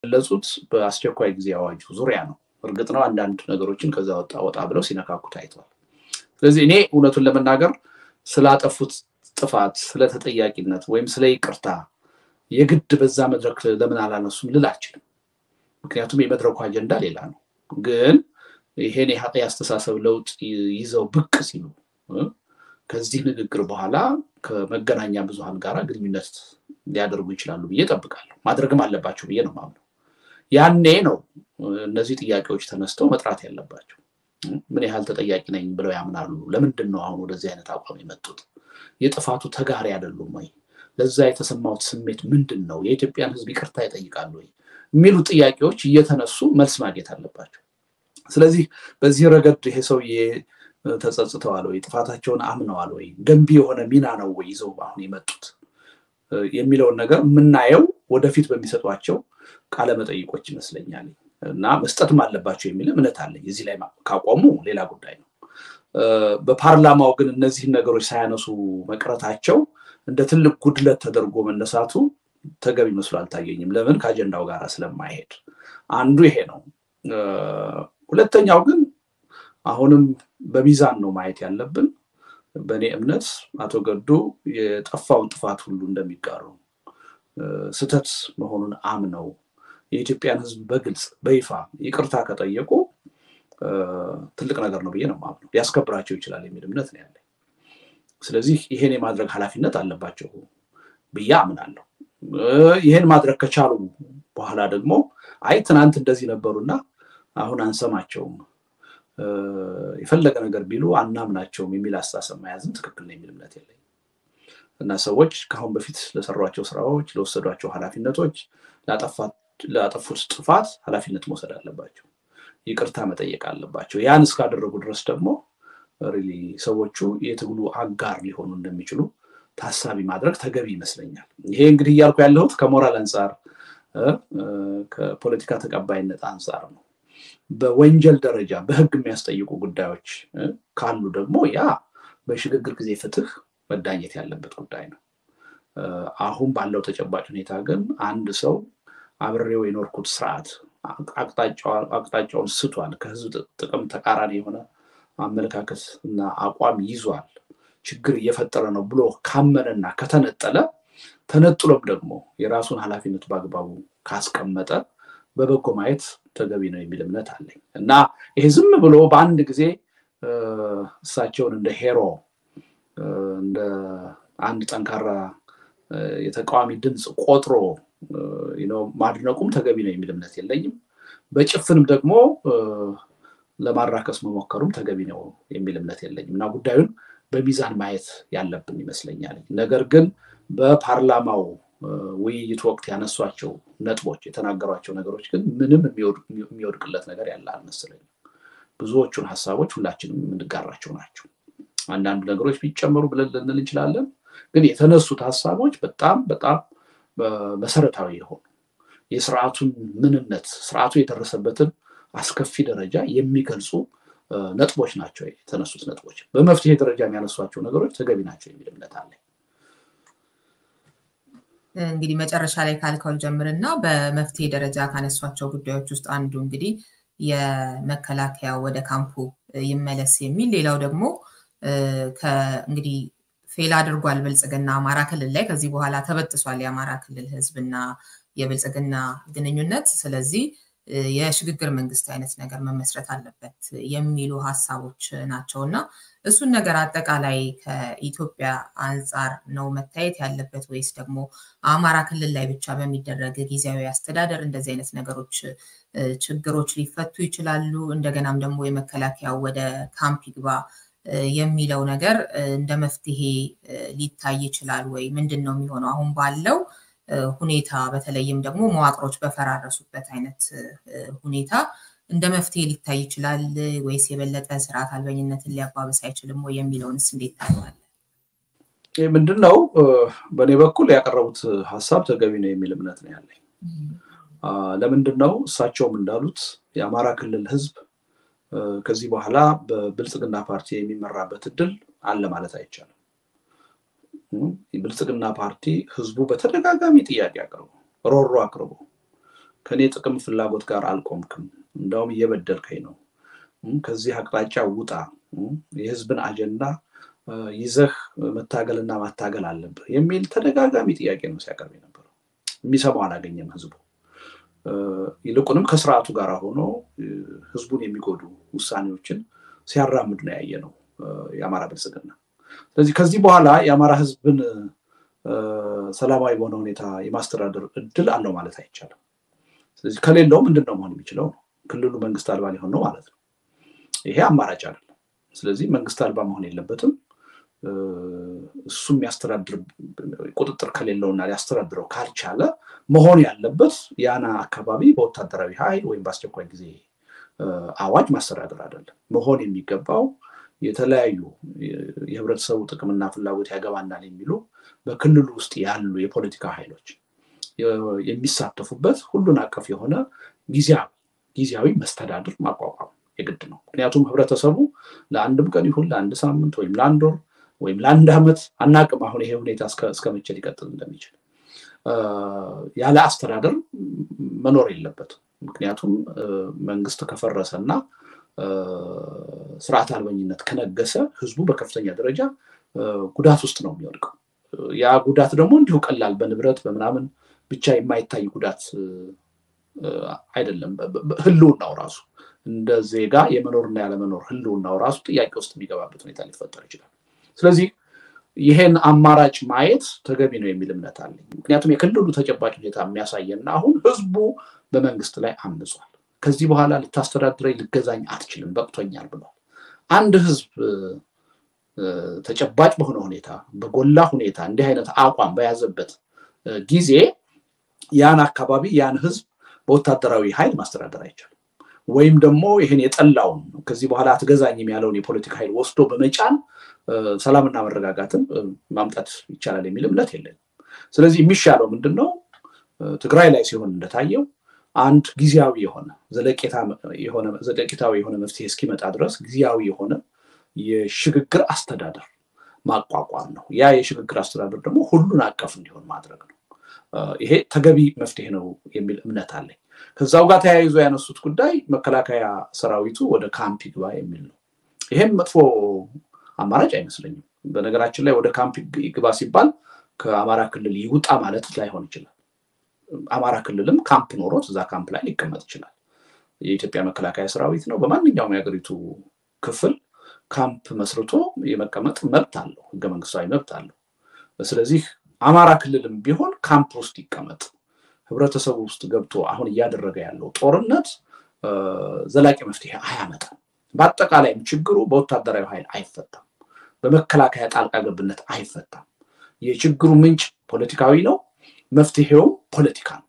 ለጹት በአስቸኳይ ጊዜ አዋጁ ዙሪያ ነው እርግጥ ነው አንዳንድ ነገሮችን ከዛ ወጣ ብለው ሲነካኩ ታይቷል ስለዚህ እኔ እውነቱን ለመናገር ስላጠፉት ጥፋት ስለተጠያቂነት ወይም ስለ ይቅርታ የግድ በዛ መድረክ ለምን አላነሱም ልላችሁ ምክንያቱም የመድረኩ አጀንዳ ሌላ ነው ግን ይሄን ያስተሳሰብ ለውጥ ይዘው ብቅ ሲሉ ከዚህ ንግግር በኋላ ከመገናኛ ብዙሃን ጋር ግንኙነት ሊያደርጉ ይችላሉ ብዬ ተጠብቃለሁ ማድረግም አለባቸው ብዬ ነው ማለት ያኔ ነው እነዚህ ጥያቄዎች ተነስተው መጥራት ያለባቸው ምን ያህል ተጠያቂ ነኝ ብለው ያምናሉ ለምንድን ነው አሁን ወደዚህ አይነት አቋም የመጡት የጥፋቱ ተጋሪ አይደሉም ወይ ለዛ የተሰማው ስሜት ምንድነው የኢትዮጵያን ህዝብ ይቅርታ ይጠይቃሉ ወይ የሚሉ ጥያቄዎች እየተነሱ መልስ ማግኘት አለባቸው ስለዚህ በዚህ ረገድ ይሄ ሰው ተጸጽተዋል ወይ ጥፋታቸውን አምነዋል ወይ ገንቢ የሆነ ሚና ነው ወይ ይዘው አሁን የመጡት የሚለው ነገር ምናየው ወደፊት በሚሰጧቸው ቃለ መጠይቆች ይመስለኛል እና መስጠትም አለባቸው የሚል እምነት አለኝ እዚህ ላይ ካቆሙ ሌላ ጉዳይ ነው በፓርላማው ግን እነዚህ ነገሮች ሳያነሱ መቅረታቸው እንደ ትልቅ ጉድለት ተደርጎ መነሳቱ ተገቢ መስሎ አልታየኝም ለምን ከአጀንዳው ጋር ስለማይሄድ አንዱ ይሄ ነው ሁለተኛው ግን አሁንም በሚዛን ነው ማየት ያለብን በኔ እምነት አቶ ገዱ የጠፋውን ጥፋት ሁሉ እንደሚጋሩ ስተት መሆኑን አምነው የኢትዮጵያን ህዝብ በግልጽ በይፋ ይቅርታ ከጠየቁ ትልቅ ነገር ነው ብዬ ነው ማለት ያስከብራቸው ይችላል የሚል እምነት ነው ያለኝ ስለዚህ ይሄን የማድረግ ኃላፊነት አለባቸው ብዬ አምናለሁ ይሄን ማድረግ ከቻሉ በኋላ ደግሞ አይ ትናንት እንደዚህ ነበሩና አሁን አንሰማቸውም የፈለገ ነገር ቢሉ አናምናቸውም የሚል አስተሳሰብ መያዝን ትክክል ነው የሚል እምነት የለኝ እና ሰዎች ካሁን በፊት ለሰሯቸው ስራዎች ለወሰዷቸው ኃላፊነቶች ላጠፉት ጥፋት ኃላፊነት መውሰድ አለባቸው ይቅርታ መጠየቅ አለባቸው ያን እስካደረጉ ድረስ ደግሞ ሪሊ ሰዎቹ የትግሉ አጋር ሊሆኑ እንደሚችሉ ታሳቢ ማድረግ ተገቢ ይመስለኛል ይሄ እንግዲህ ያልኩ ያለሁት ከሞራል አንፃር ከፖለቲካ ተቀባይነት አንፃር ነው በወንጀል ደረጃ በህግ የሚያስጠይቁ ጉዳዮች ካሉ ደግሞ ያ በሽግግር ጊዜ ፍትህ መዳኘት ያለበት ጉዳይ ነው አሁን ባለው ተጨባጭ ሁኔታ ግን አንድ ሰው አብሬው የኖርኩት ስርዓት አቅጣጫውን ስቷል ከህዝብ ጥቅም ተቃራኒ የሆነ አመለካከት እና አቋም ይዟል ችግር እየፈጠረ ነው ብሎ ካመነና ከተነጠለ ተነጥሎም ደግሞ የራሱን ኃላፊነት ባግባቡ ካስቀመጠ በበጎ ማየት ተገቢ ነው የሚል እምነት አለኝ እና ይሄ ዝም ብሎ በአንድ ጊዜ እሳቸውን እንደ ሄሮ እንደ አንድ ጠንካራ የተቃዋሚ ድምጽ ቆጥሮ ማድነቁም ተገቢ ነው የሚል እምነት የለኝም በጭፍንም ደግሞ ለማራከስ መሞከሩም ተገቢ ነው የሚል እምነት የለኝም እና ጉዳዩን በሚዛን ማየት ያለብን ይመስለኛል ነገር ግን በፓርላማው ውይይት ወቅት ያነሷቸው ነጥቦች የተናገሯቸው ነገሮች ግን ምንም የሚወድቅለት ነገር ያለ አልመሰለኝም ብዙዎቹን ሐሳቦች ሁላችንም የምንጋራቸው ናቸው አንዳንድ ነገሮች ቢጨመሩ ብለን ልንል እንችላለን ግን የተነሱት ሐሳቦች በጣም መሰረታዊ የሆኑ የሥርዓቱን ምንነት ሥርዓቱ የተረሰበትን አስከፊ ደረጃ የሚገልጹ ነጥቦች ናቸው የተነሱት ነጥቦች በመፍትሄ ደረጃ የሚያነሷቸው ነገሮች ተገቢ ናቸው የሚል እምነት አለ እንግዲህ መጨረሻ ላይ ካልከው ጀምርና በመፍትሄ ደረጃ ካነሷቸው ጉዳዮች ውስጥ አንዱ እንግዲህ የመከላከያ ወደ ካምፑ ይመለስ የሚል ሌላው ደግሞ እንግዲህ ፌል አድርጓል ብልጽግና አማራ ክልል ላይ ከዚህ በኋላ ተበጥሷል የአማራ ክልል ህዝብና የብልጽግና ግንኙነት ስለዚህ የሽግግር መንግስት አይነት ነገር መመስረት አለበት የሚሉ ሐሳቦች ናቸውና እሱን ነገር አጠቃላይ ከኢትዮጵያ አንፃር ነው መታየት ያለበት ወይስ ደግሞ አማራ ክልል ላይ ብቻ በሚደረግ ጊዜያዊ አስተዳደር እንደዚህ አይነት ነገሮች ችግሮች ሊፈቱ ይችላሉ እንደገናም ደግሞ የመከላከያው ወደ ካምፕ ይግባ የሚለው ነገር እንደ መፍትሄ ሊታይ ይችላል ወይ ምንድነው የሚሆነው አሁን ባለው ሁኔታ በተለይም ደግሞ መዋቅሮች በፈራረሱበት አይነት ሁኔታ እንደ መፍትሄ ሊታይ ይችላል ወይስ የበለጠ ስርዓት አልበኝነትን ሊያባብስ አይችልም ወይ የሚለውንስ እንዴት ታያለህ ምንድነው በኔ በኩል ያቀረቡት ሐሳብ ተገቢ ነው የሚል እምነት ነው ያለኝ ለምንድነው እሳቸውም እንዳሉት የአማራ ክልል ህዝብ ከዚህ በኋላ በብልጽግና ፓርቲ የሚመራበት እድል አለ ማለት አይቻልም የብልጽግና ፓርቲ ህዝቡ በተደጋጋሚ ጥያቄ አቅርቦ ሮሮ አቅርቦ ከኔ ጥቅም ፍላጎት ጋር አልቆምክም እንደውም እየበደልከኝ ነው ከዚህ አቅጣጫ ውጣ የህዝብን አጀንዳ ይዘህ መታገልና ማታገል አለበት የሚል ተደጋጋሚ ጥያቄ ነው ሲያቀርብ ነበር የሚሰማው አላገኘም ህዝቡ ይልቁንም ከስርዓቱ ጋር ሆኖ ህዝቡን የሚጎዱ ውሳኔዎችን ሲያራምድ ነው ያየነው የአማራ ብልጽግና ስለዚህ ከዚህ በኋላ የአማራ ህዝብን ሰላማዊ በሆነ ሁኔታ የማስተዳደር እድል አለው ማለት አይቻልም ስለዚህ ከሌለው ምንድነው መሆን የሚችለው ክልሉ መንግስት አልባ ሊሆን ነው ማለት ነው ይሄ አማራጭ አይደለም ስለዚህ መንግስት አልባ መሆን የለበትም እሱም ያስተዳድር ቁጥጥር ከሌለውና ያስተዳድረው ካልቻለ መሆን ያለበት ያና አካባቢ በወታደራዊ ኃይል ወይም በአስቸኳይ ጊዜ አዋጅ ማስተዳደር አይደለም መሆን የሚገባው የተለያዩ የህብረተሰቡ ጥቅምና ፍላጎት ያገባናል የሚሉ በክልሉ ውስጥ ያሉ የፖለቲካ ኃይሎች የሚሳተፉበት ሁሉን አቀፍ የሆነ ጊዜያዊ መስተዳድር ማቋቋም የግድ ነው ምክንያቱም ህብረተሰቡ ለአንድም ቀን ይሁን ለአንድ ሳምንት ወይም ለአንድ ወር ወይም ለአንድ አመት አናቅም አሁን ይሄ ሁኔታ እስከመቼ ሊቀጥል እንደሚችል ያለ አስተዳደር መኖር የለበትም ምክንያቱም መንግስት ከፈረሰና ስርዓት አልበኝነት ከነገሰ ህዝቡ በከፍተኛ ደረጃ ጉዳት ውስጥ ነው የሚወድቀው ያ ጉዳት ደግሞ እንዲሁ ቀላል በንብረት በመናምን ብቻ የማይታይ ጉዳት አይደለም ህልውናው ራሱ እንደ ዜጋ የመኖርና ያለ መኖር ህልውናው ራሱ ጥያቄ ውስጥ የሚገባበት ሁኔታ ሊፈጠር ይችላል ስለዚህ ይሄን አማራጭ ማየት ተገቢ ነው የሚል እምነት አለኝ ምክንያቱም የክልሉ ተጨባጭ ሁኔታ የሚያሳየና አሁን ህዝቡ በመንግስት ላይ አምጿል ከዚህ በኋላ ልታስተዳድረኝ ልገዛኝ አትችልም በቅቶኛል ብሏል አንድ ህዝብ ተጨባጭ በሆነ ሁኔታ በጎላ ሁኔታ እንዲህ አይነት አቋም በያዘበት ጊዜ ያን አካባቢ ያን ህዝብ በወታደራዊ ኃይል ማስተዳደር አይቻልም ወይም ደግሞ ይሄን የጠላውን ከዚህ በኋላ አትገዛኝም ያለውን የፖለቲካ ኃይል ወስዶ በመጫን ሰላምና መረጋጋትን ማምጣት ይቻላል የሚል እምነት የለም ስለዚህ የሚሻለው ምንድነው ትግራይ ላይ ሲሆን እንደታየው አንድ ጊዜያዊ የሆነ ዘለቄታዊ የሆነ መፍትሄ እስኪመጣ ድረስ ጊዜያዊ የሆነ የሽግግር አስተዳደር ማቋቋም ነው ያ የሽግግር አስተዳደር ደግሞ ሁሉን አቀፍ እንዲሆን ማድረግ ነው ይሄ ተገቢ መፍትሄ ነው የሚል እምነት አለኝ ከዛው ጋር ተያይዞ ያነሱት ጉዳይ መከላከያ ሰራዊቱ ወደ ካምፕ ይግባ የሚል ነው ይሄም መጥፎ አማራጭ አይመስለኝም በነገራችን ላይ ወደ ካምፕ ይግባ ሲባል ከአማራ ክልል ይውጣ ማለት ላይሆን ይችላል አማራ ክልልም ካምፕ ኖሮት እዛ ካምፕ ላይ ሊቀመጥ ይችላል የኢትዮጵያ መከላከያ ሰራዊት ነው በማንኛውም የሀገሪቱ ክፍል ካምፕ መስርቶ የመቀመጥ መብት አለው ህገ መንግስታዊ መብት አለው ስለዚህ አማራ ክልልም ቢሆን ካምፕ ውስጥ ይቀመጥ ህብረተሰቡ ውስጥ ገብቶ አሁን ያደረገ ያለው ጦርነት ዘላቂ መፍትሄ አያመጣም በአጠቃላይ ችግሩ በወታደራዊ ኃይል አይፈታም በመከላከያ ጣልቃ ገብነት አይፈታም የችግሩ ምንጭ ፖለቲካዊ ነው መፍትሄው ፖለቲካ ነው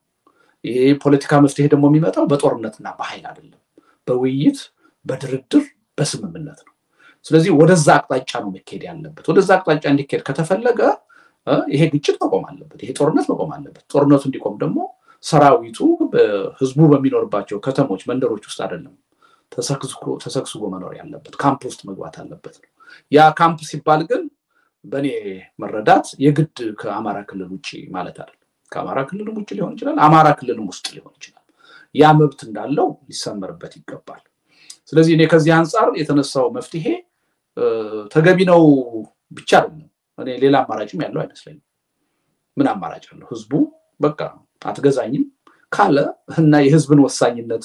ይሄ ፖለቲካ መፍትሄ ደግሞ የሚመጣው በጦርነትና በኃይል አይደለም በውይይት በድርድር በስምምነት ነው ስለዚህ ወደዛ አቅጣጫ ነው መከድ ያለበት ወደዛ አቅጣጫ እንዲከድ ከተፈለገ ይሄ ግጭት መቆም አለበት ይሄ ጦርነት መቆም አለበት ጦርነቱ እንዲቆም ደግሞ ሰራዊቱ በህዝቡ በሚኖርባቸው ከተሞች መንደሮች ውስጥ አይደለም ተሰክስጎ መኖር ያለበት ካምፕ ውስጥ መግባት አለበት ያ ካምፕ ሲባል ግን በኔ መረዳት የግድ ከአማራ ክልል ውጪ ማለት አይደለም ከአማራ ክልል ውጪ ሊሆን ይችላል አማራ ክልል ውስጥ ሊሆን ይችላል ያ መብት እንዳለው ሊሰመርበት ይገባል ስለዚህ እኔ ከዚህ አንፃር የተነሳው መፍትሄ ተገቢ ነው ብቻ አይደለም እኔ ሌላ አማራጭም ያለው አይመስለኝም ምን አማራጭ አለው ህዝቡ በቃ አትገዛኝም ካለ እና የህዝብን ወሳኝነት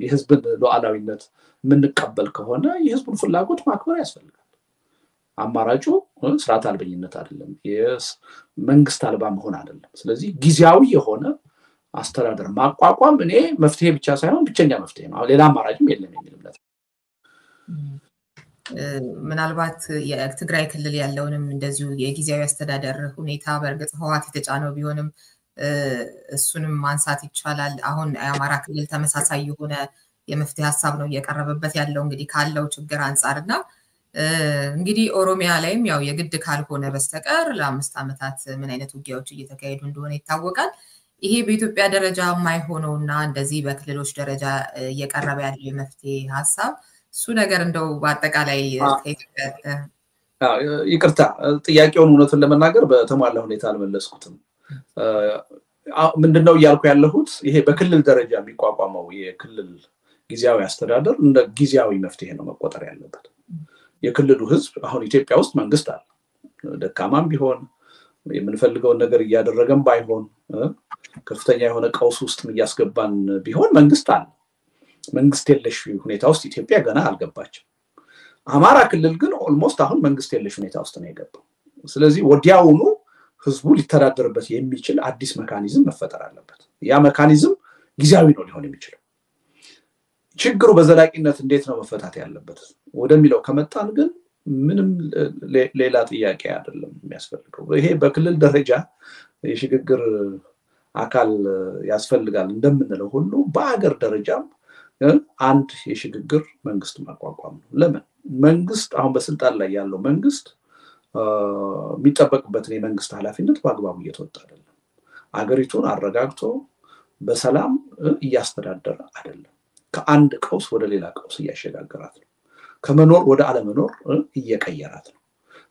የህዝብን ሉዓላዊነት ምንቀበል ከሆነ የህዝቡን ፍላጎት ማክበር ያስፈልጋል አማራጩ ስርዓት አልበኝነት አይደለም መንግስት አልባ መሆን አይደለም ስለዚህ ጊዜያዊ የሆነ አስተዳደር ማቋቋም እኔ መፍትሄ ብቻ ሳይሆን ብቸኛ መፍትሄ ነው ሌላ አማራጭም የለም የሚል እምነት ምናልባት የትግራይ ክልል ያለውንም እንደዚሁ የጊዜያዊ አስተዳደር ሁኔታ በእርግጥ ህወሓት የተጫነው ቢሆንም እሱንም ማንሳት ይቻላል አሁን የአማራ ክልል ተመሳሳይ የሆነ የመፍትሄ ሐሳብ ነው እየቀረበበት ያለው እንግዲህ ካለው ችግር አንፃርና እንግዲህ ኦሮሚያ ላይም ያው የግድ ካልሆነ በስተቀር ለ5 አመታት ምን አይነት ውጊያዎች እየተካሄዱ እንደሆነ ይታወቃል ይሄ በኢትዮጵያ ደረጃ የማይሆነውና እንደዚህ በክልሎች ደረጃ እየቀረበ ያለው የመፍትሄ ሐሳብ እሱ ነገር እንደው በአጠቃላይ ይቅርታ ጥያቄውን እውነቱን ለመናገር በተሟላ ሁኔታ አልመለስኩትም ምንድነው ያልኩ ያለሁት ይሄ በክልል ደረጃ የሚቋቋመው የክልል ጊዜያዊ አስተዳደር እንደ ጊዜያዊ መፍትሄ ነው መቆጠር ያለበት የክልሉ ህዝብ አሁን ኢትዮጵያ ውስጥ መንግስት አለ ደካማም ቢሆን የምንፈልገው ነገር እያደረገም ባይሆን ከፍተኛ የሆነ ቀውስ ውስጥ እያስገባን ቢሆን መንግስት አለ መንግስት የለሽ ሁኔታ ውስጥ ኢትዮጵያ ገና አልገባችም አማራ ክልል ግን ኦልሞስት አሁን መንግስት የለሽ ሁኔታ ውስጥ ነው የገባው ስለዚህ ወዲያውኑ ህዝቡ ሊተዳደርበት የሚችል አዲስ ሜካኒዝም መፈጠር አለበት ያ ሜካኒዝም ጊዜያዊ ነው ሊሆን የሚችለው ችግሩ በዘላቂነት እንዴት ነው መፈታት ያለበት ወደሚለው ከመጣን ግን ምንም ሌላ ጥያቄ አይደለም የሚያስፈልገው ይሄ በክልል ደረጃ የሽግግር አካል ያስፈልጋል እንደምንለው ሁሉ በአገር ደረጃም አንድ የሽግግር መንግስት ማቋቋም ነው ለምን መንግስት አሁን በስልጣን ላይ ያለው መንግስት የሚጠበቅበትን የመንግስት ኃላፊነት በአግባቡ እየተወጣ አይደለም አገሪቱን አረጋግቶ በሰላም እያስተዳደረ አይደለም ከአንድ ቀውስ ወደ ሌላ ቀውስ እያሸጋገራት ነው ከመኖር ወደ አለመኖር እየቀየራት ነው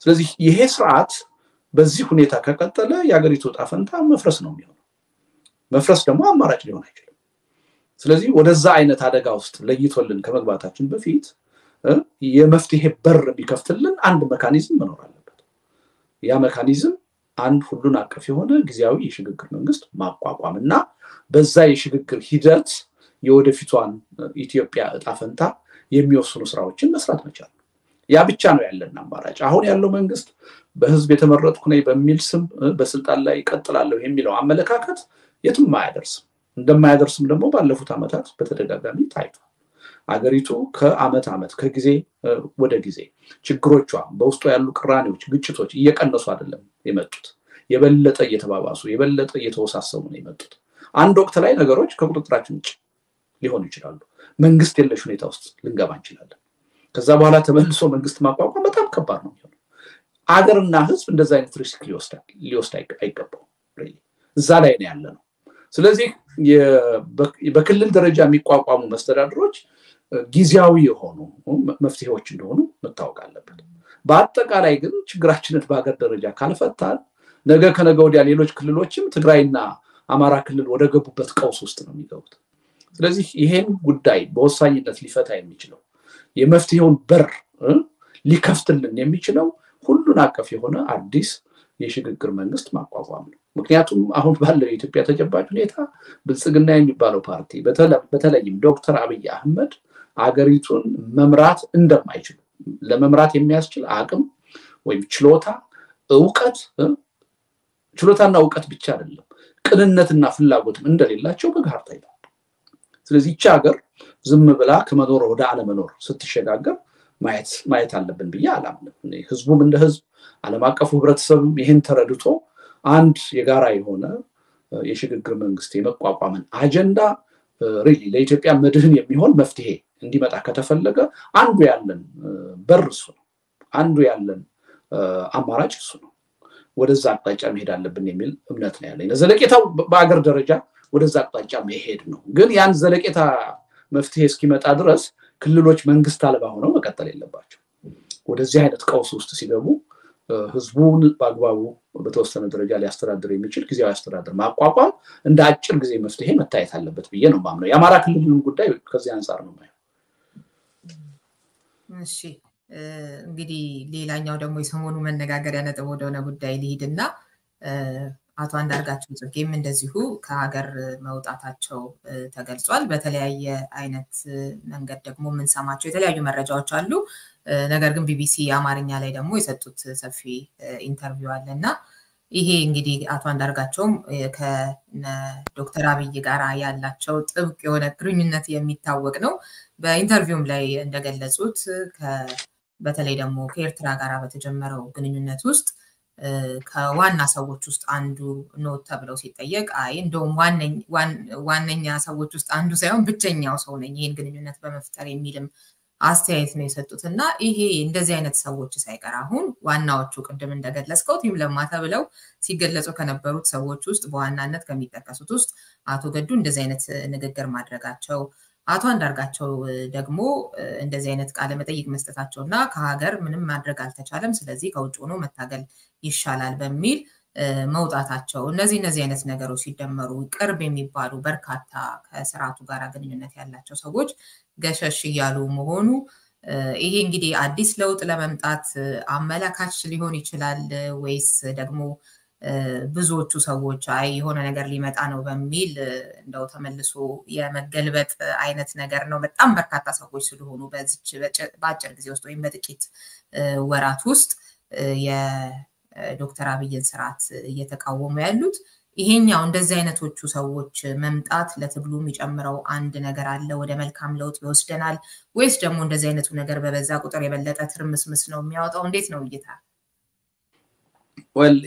ስለዚህ ይሄ ስርዓት በዚህ ሁኔታ ከቀጠለ የአገሪቱ ጣፈንታ መፍረስ ነው የሚሆነው መፍረስ ደግሞ አማራጭ ሊሆን አይችልም ስለዚህ ወደዛ አይነት አደጋ ውስጥ ለይቶልን ከመግባታችን በፊት የመፍትሄ በር ቢከፍትልን አንድ ሜካኒዝም መኖር አለበት ያ ሜካኒዝም አንድ ሁሉን አቀፍ የሆነ ጊዜያዊ የሽግግር መንግስት ማቋቋምና በዛ የሽግግር ሂደት የወደፊቷን ኢትዮጵያ ጣፈንታ የሚወስኑ ስራዎችን መስራት መቻል ያ ብቻ ነው ያለን አማራጭ አሁን ያለው መንግስት በህዝብ የተመረጥኩ ነኝ በሚል ስም በስልጣን ላይ ይቀጥላል የሚለው አመለካከት የትም አያደርስም እንደማያደርስም ደግሞ ባለፉት አመታት በተደጋጋሚ ታይቷል አገሪቱ ከአመት አመት ከጊዜ ወደ ጊዜ ችግሮቿ በውስጡ ያሉ ቅራኔዎች ግጭቶች እየቀነሱ አይደለም የመጡት የበለጠ እየተባባሱ የበለጠ እየተወሳሰቡ ነው የመጡት አንድ ወቅት ላይ ነገሮች ከቁጥጥራችን ውጭ ሊሆኑ ይችላሉ መንግስት የለሽ ሁኔታ ውስጥ ልንገባ እንችላለን ከዛ በኋላ ተመልሶ መንግስት ማቋቋም በጣም ከባድ ነው የሚሆነው አገርና ህዝብ እንደዛ አይነት ሪስክ ሊወስድ አይገባው እዛ ላይ ነው ያለነው ስለዚህ በክልል ደረጃ የሚቋቋሙ መስተዳድሮች ጊዜያዊ የሆኑ መፍትሄዎች እንደሆኑ መታወቅ አለበት በአጠቃላይ ግን ችግራችንን በአገር ደረጃ ካልፈታን ነገ ከነገ ወዲያ ሌሎች ክልሎችም ትግራይና አማራ ክልል ወደ ገቡበት ቀውስ ውስጥ ነው የሚገቡት ስለዚህ ይሄን ጉዳይ በወሳኝነት ሊፈታ የሚችለው የመፍትሄውን በር ሊከፍትልን የሚችለው ሁሉን አቀፍ የሆነ አዲስ የሽግግር መንግስት ማቋቋም ነው ምክንያቱም አሁን ባለው የኢትዮጵያ ተጨባጭ ሁኔታ ብልጽግና የሚባለው ፓርቲ በተለይም ዶክተር አብይ አህመድ አገሪቱን መምራት እንደማይችሉ ለመምራት የሚያስችል አቅም ወይም ችሎታና ዕውቀት ብቻ አይደለም ቅንነትና ፍላጎትም እንደሌላቸው በጋር ታይቷል ስለዚህ ይህች ሀገር ዝም ብላ ከመኖር ወደ አለመኖር ስትሸጋገር ማየት አለብን ብዬ አላምንም ህዝቡም እንደ ህዝብ ዓለም አቀፉ ህብረተሰብም ይሄን ተረድቶ አንድ የጋራ የሆነ የሽግግር መንግስት የመቋቋምን አጀንዳ ለኢትዮጵያ መድህን የሚሆን መፍትሄ እንዲመጣ ከተፈለገ አንዱ ያለን በር እሱ ነው አንዱ ያለን አማራጭ እሱ ነው ወደዛ አቅጣጫ መሄድ አለብን የሚል እምነት ነው ያለኝ ለዘለቄታው በአገር ደረጃ ወደዛ አቅጣጫ መሄድ ነው ግን ያን ዘለቄታ መፍትሄ እስኪመጣ ድረስ ክልሎች መንግስት አልባ ሆነው መቀጠል የለባቸው ወደዚህ አይነት ቀውስ ውስጥ ሲገቡ ህዝቡን በአግባቡ በተወሰነ ደረጃ ሊያስተዳድር የሚችል ጊዜያዊ አስተዳደር ማቋቋም እንደ አጭር ጊዜ መፍትሄ መታየት አለበት ብዬ ነው ማምነው የአማራ ክልልንም ጉዳይ ከዚህ አንፃር ነው ማየው እሺ እንግዲህ ሌላኛው ደግሞ የሰሞኑ መነጋገሪያ ነጥብ ወደሆነ ጉዳይ ሊሄድና አቶ አንዳርጋቸው ጽጌም እንደዚሁ ከሀገር መውጣታቸው ተገልጿል በተለያየ አይነት መንገድ ደግሞ የምንሰማቸው የተለያዩ መረጃዎች አሉ ነገር ግን ቢቢሲ አማርኛ ላይ ደግሞ የሰጡት ሰፊ ኢንተርቪው አለና ይሄ እንግዲህ አቶ አንዳርጋቸውም ከዶክተር አብይ ጋር ያላቸው ጥብቅ የሆነ ግንኙነት የሚታወቅ ነው በኢንተርቪውም ላይ እንደገለጹት በተለይ ደግሞ ከኤርትራ ጋር በተጀመረው ግንኙነት ውስጥ ከዋና ሰዎች ውስጥ አንዱ ነው ተብለው ሲጠየቅ አይ እንደውም ዋነኛ ሰዎች ውስጥ አንዱ ሳይሆን ብቸኛው ሰው ነኝ ይሄን ግንኙነት በመፍጠር የሚልም አስተያየት ነው የሰጡትና ይሄ እንደዚህ አይነት ሰዎች ሳይቀር አሁን ዋናዎቹ ቅድም እንደገለጽከው ቲም ለማ ተብለው ሲገለጹ ከነበሩት ሰዎች ውስጥ በዋናነት ከሚጠቀሱት ውስጥ አቶ ገዱ እንደዚህ አይነት ንግግር ማድረጋቸው አቶ አንዳርጋቸው ደግሞ እንደዚህ አይነት ቃለ መጠይቅ መስጠታቸውና ከሀገር ምንም ማድረግ አልተቻለም ስለዚህ ከውጭ ሆኖ መታገል ይሻላል በሚል መውጣታቸው እነዚህ አይነት ነገሮች ሲደመሩ ቅርብ የሚባሉ በርካታ ከስርዓቱ ጋር ግንኙነት ያላቸው ሰዎች ገሸሽ እያሉ መሆኑ ይሄ እንግዲህ አዲስ ለውጥ ለመምጣት አመላካች ሊሆን ይችላል ወይስ ደግሞ ብዙዎቹ ሰዎች አይ የሆነ ነገር ሊመጣ ነው በሚል እንደው ተመልሶ የመገልበጥ አይነት ነገር ነው? በጣም በርካታ ሰዎች ስለሆኑ በዚች በአጭር ጊዜ ውስጥ ወይም በጥቂት ወራት ውስጥ የዶክተር አብይን ስርዓት እየተቃወሙ ያሉት ይሄኛው እንደዚህ አይነቶቹ ሰዎች መምጣት ለትግሉ የሚጨምረው አንድ ነገር አለ ወደ መልካም ለውጥ ይወስደናል ወይስ ደግሞ እንደዚህ አይነቱ ነገር በበዛ ቁጥር የበለጠ ትርምስምስ ነው የሚያወጣው? እንዴት ነው እይታ?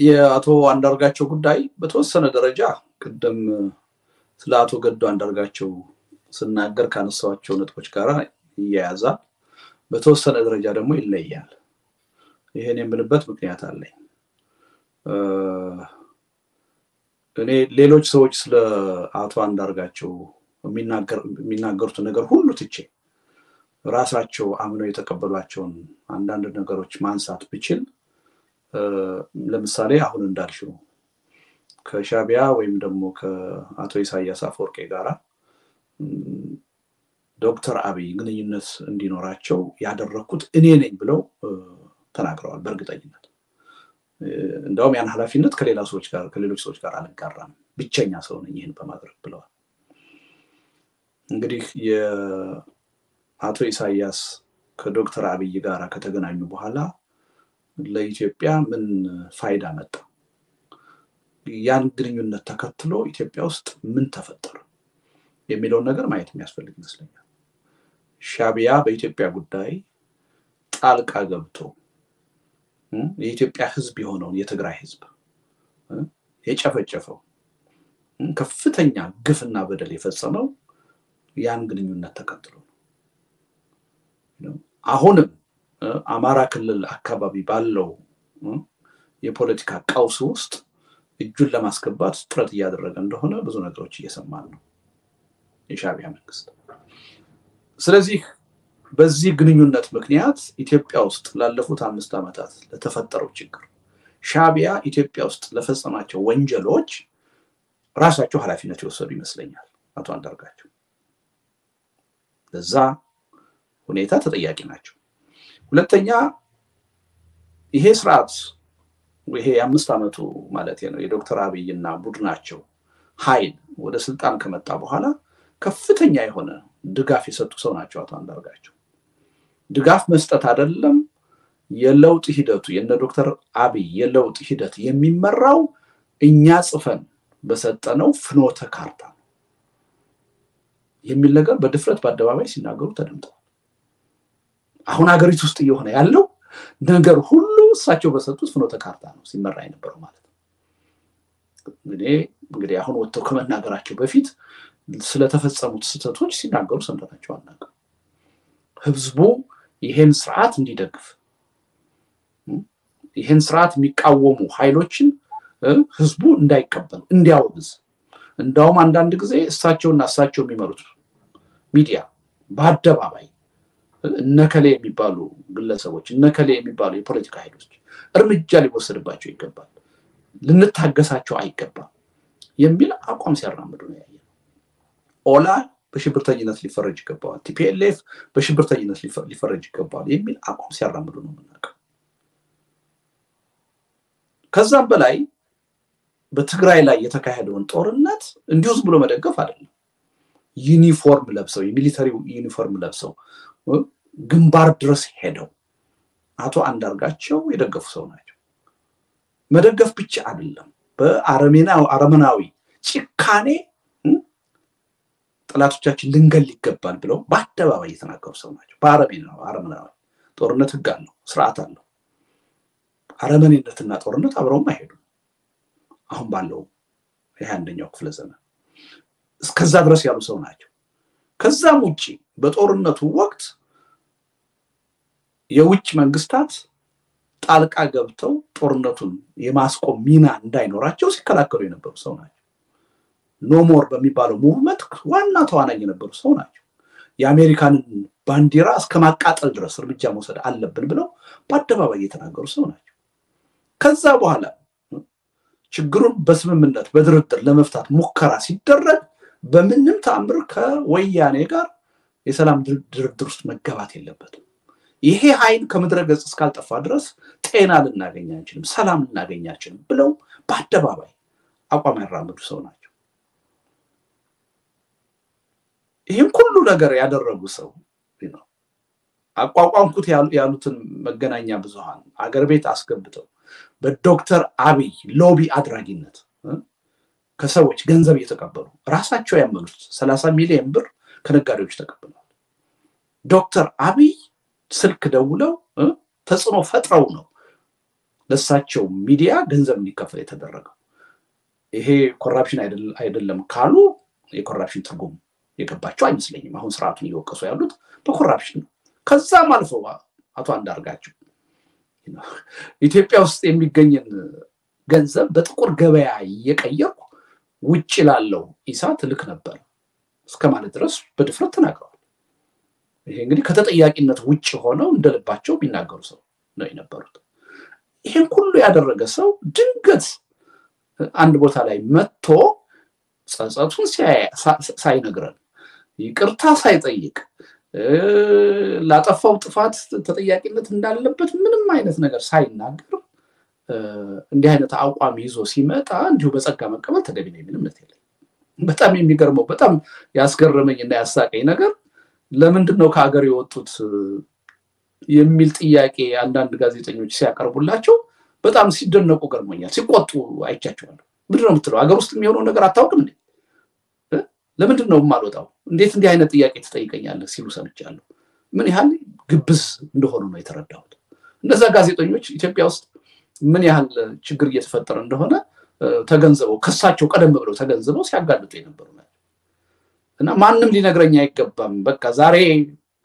የአቶ አንዳርጋቸው ጉዳይ በተወሰነ ደረጃ ቀደም ስለ አቶ ገዱ አንዳርጋቸው ስናገር ካነሳዋቸው ነጥቦች ጋር ይያያዛል። በተወሰነ ደረጃ ደግሞ ይለያል። ይሄን የምንበት ምክንያት አለኝ። እኔ ሌሎች ሰዎች ስለ አቶ አንዳርጋቸው የሚናገሩት ነገር ሁሉ ትቼ ራሳቸው አምነው የተቀበሏቸውን አንዳንድ ነገሮች ማንሳት ብችል ለምሳሌ አሁን እንዳልሽው ከሻቢያ ወይም ደግሞ ከአቶ ኢሳያስ አፈወርቂ ጋራ ዶክተር አብይ ግንኙነት እንዲኖራቸው ያደረኩት እኔ ነኝ ብለው ተናግረዋል በእርግጠኝነት። እንደውም ያን ኃላፊነት ከሌሎች ሰዎች ጋር አልጋራም ብቸኛ ሰው ነኝ ይሄን በማድረግ ብለዋል። እንግዲህ የአቶ ኢሳያስ ከዶክተር አብይ ጋራ ከተገናኙ በኋላ ለኢትዮጵያ ምን ፋይዳ መጣ? ያን ግንኙነት ተከትሎ ኢትዮጵያ ውስጥ ምን ተፈጠረ የሚለውን ነገር ማየት የሚያስፈልግ ይመስለኛል። ሻቢያ በኢትዮጵያ ጉዳይ ጣልቃ ገብቶ የኢትዮጵያ ህዝብ የሆነውን የትግራይ ህዝብ የጨፈጨፈው ከፍተኛ ግፍና በደል የፈጸመው ያን ግንኙነት ተከትሎ ነው። አሁንም አማራ ክልል አካባቢ ባለው የፖለቲካ ቀውስ ውስጥ እጁን ለማስገባት ጥረት እያደረገ እንደሆነ ብዙ ነገሮች እየሰማን ነው የሻቢያ መንግስት። ስለዚህ በዚህ ግንኙነት ምክንያት ኢትዮጵያ ውስጥ ላለፉት 5 ዓመታት ለተፈጠረው ችግር ሻቢያ ኢትዮጵያ ውስጥ ለፈጸማቸው ወንጀሎች ራሳቸው ኃላፊነት ይወሰዱ ይመስለኛል አቶ አንዳርጋቸው። ለዛ ሁኔታ ተጠያቂ ናቸው። ሁለተኛ ይሄ ስርዓት ይሄ 5 ዓመቱ ማለት ነው የዶክተር አብይና ቡድናቸው ኃይል ወደ ስልጣን ከመጣ በኋላ ከፍተኛ የሆነ ድጋፍ የሰጡ ሰው ናቸው አቶ አንዳርጋቸው። ድጋፍ መስጠት አይደለም የለውጥ ሂደቱ የነ ዶክተር አብይ የለውጥ ሂደት የሚመራው እኛ ጽፈን በሰጠነው ፍኖተ ካርታ የሚል ነገር በድፍረት በአደባባይ ሲናገሩ ተደምጠዋል። አሁን ሀገሪቱ ውስጥ እየሆነ ያለው ነገር ሁሉ እሳቸው በሰጡት ፍኖተ ካርታ ነው ሲመራ የነበረው ማለት ነው። እንግዲህ አሁን ወጥተው ከመናገራቸው በፊት ስለተፈጸሙት ስህተቶች ሲናገሩ ሰምተናቸው አናውቅም። ህዝቡ ይሄን ስርዓት እንዲደግፍ ይሄን ስርዓት የሚቃወሙ ኃይሎችን ህዝቡ እንዳይቀበል እንዲያወግዝ እንዳውም አንዳንድ ጊዜ እሳቸውና እሳቸው የሚመሩት ሚዲያ በአደባባይ እነከሌ የሚባሉ ግለሰቦች እነከሌ የሚባሉ የፖለቲካ ኃይሎች እርምጃ ሊወሰድባቸው ይገባል ልንታገሳቸው አይገባም የሚል አቋም ሲያራምዱ ነው ያየነው። ኦላ በሽብርተኝነት ሊፈረጅ ይገባል ቲፒኤልኤፍ በሽብርተኝነት ሊፈረጅ ይገባል የሚል አቋም ሲያራምዱ ነው የምናውቀው። ከዛም በላይ በትግራይ ላይ የተካሄደውን ጦርነት እንዲውስ ብሎ መደገፍ አይደለም። ዩኒፎርም ለብሰው የሚሊተሪ ዩኒፎርም ለብሰው ግንባር ድረስ ሄደው አቶ አንዳርጋቸው የደገፉ ሰው ናቸው። መደገፍ ብቻ አይደለም በአረመናዊ ጭካኔ ጠላቶቻችን ልንገል ይገባል ብለው በአደባባይ የተናገሩ ሰው ናቸው። በአረመናዊ ጦርነት ህግ አለው ስርዓት አለው። አረመኔነትና ጦርነት አብረውም አይሄዱም። አሁን ባለው የ21ኛው ክፍለ ዘመን እስከዛ ድረስ ያሉ ሰው ናቸው። ከዛም ውጪ በጦርነቱ ወቅት የውጭ መንግስታት ጣልቃ ገብተው ጦርነቱን የማስቆም ሚና እንዳይኖራቸው ሲከላከሉ የነበሩ ሰው ናቸው። ኖሞር በሚባለው ሙቭመንት ዋና ተዋናኝ የነበሩ ሰው ናቸው። የአሜሪካንን ባንዲራ እስከማቃጠል ድረስ እርምጃ መውሰድ አለብን ብለው በአደባባይ የተናገሩ ሰው ናቸው። ከዛ በኋላ ችግሩን በስምምነት በድርድር ለመፍታት ሙከራ ሲደረግ በምንም ተአምር ከወያኔ ጋር የሰላም ድርድር ውስጥ መገባት የለበትም። ይሄ ኃይል ከምድረገጽ እስካልጠፋ ድረስ ጤና ልናገኝ አንችልም፣ ሰላም ልናገኝ አንችልም ብለው በአደባባይ አቋም ያራመዱ ሰው ናቸው። ይሄን ሁሉ ነገር ያደረጉ ሰው ነው አቋቋምኩት ያሉትን መገናኛ ብዙሃን አገር ቤት አስገብተው በዶክተር አብይ ሎቢ አድራጊነት ከሰዎች ገንዘብ እየተቀበሉ ራሳቸው ያመኑት 30 ሚሊዮን ብር ከነጋዴዎች ተቀብለዋል። ዶክተር አብይ ስልክ ደውለው ተጽዕኖ ፈጥረው ነው ለሳቸው ሚዲያ ገንዘብ እንዲከፈል የተደረገው። ይሄ ኮራፕሽን አይደለም ካሉ የኮራፕሽን ትርጉም የገባቸው አይመስለኝም። አሁን ስርዓቱን እየወቀሱ ያሉት በኮራፕሽን ነው። ከዛም አልፎ አቶ አንዳርጋቸው ኢትዮጵያ ውስጥ የሚገኝን ገንዘብ በጥቁር ገበያ እየቀየርኩ ውጭ ላለው ኢሳት ልክ ነበር እስከማለት ድረስ በድፍረት ተናግረዋል። ይሄ እንግዲህ ከተጠያቂነት ውጭ ሆነው እንደልባቸው ቢናገሩ ሰው ነው የነበሩት። ይሄን ሁሉ ያደረገ ሰው ድንገት አንድ ቦታ ላይ መጥቶ ጸጸቱን ሳይነግረን ይቅርታ ሳይጠይቅ ላጠፋው ጥፋት ተጠያቂነት እንዳለበት ምንም አይነት ነገር ሳይናገር እንዲህ አይነት አቋም ይዞ ሲመጣ እንዲሁ በጸጋ መቀበል ተገቢ ነው የሚል እምነት የለኝም። በጣም የሚገርመው በጣም ያስገረመኝና ያሳቀኝ ነገር ለምንድነው ከሀገር የወጡት የሚል ጥያቄ አንዳንድ ጋዜጠኞች ሲያቀርቡላቸው በጣም ሲደነቁ ገርሞኛል። ሲቆጡ አይቻቸዋለሁ። ምንድነው የምትለው? ሀገር ውስጥ የሚሆነው ነገር አታውቅም እንዴ? ለምንድነው የማልወጣው? እንዴት እንዲህ አይነት ጥያቄ ትጠይቀኛለህ ሲሉ ሰምቻለሁ። ምን ያህል ግብዝ እንደሆኑ ነው የተረዳሁት። እነዛ ጋዜጠኞች ኢትዮጵያ ውስጥ ምን ያህል ችግር እየተፈጠረ እንደሆነ ተገንዝበው ከሳቸው ቀደም ብለው ተገንዝበው ሲያጋልጡ የነበሩ ናቸው። እና ማንም ሊነግረኝ አይገባም፣ በቃ ዛሬ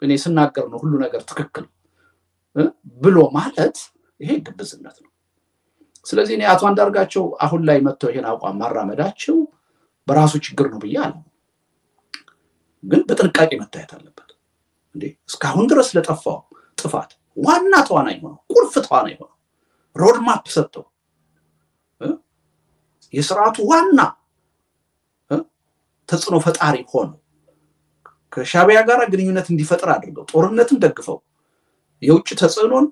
እኔ ስናገር ነው ሁሉ ነገር ትክክል ብሎ ማለት ይሄ ግብዝነት ነው። ስለዚህ እኔ አቶ አንዳርጋቸው አሁን ላይ መጥተው ይሄን አቋም ማራመዳቸው በራሱ ችግር ነው ብያለሁ። ግን በጥንቃቄ መታየት አለበት። እንዴ እስካሁን ድረስ ለጠፋው ጥፋት ዋና ተዋናይ ሆነው ቁልፍ ተዋናይ ሆነው ሮድማፕ ሰጥተው የስርዓቱ ዋና ተጽዕኖ ፈጣሪ ሆነው ከሻቢያ ጋር ግንኙነት እንዲፈጠር አድርገው ጦርነትን ደግፈው የውጭ ተጽዕኖን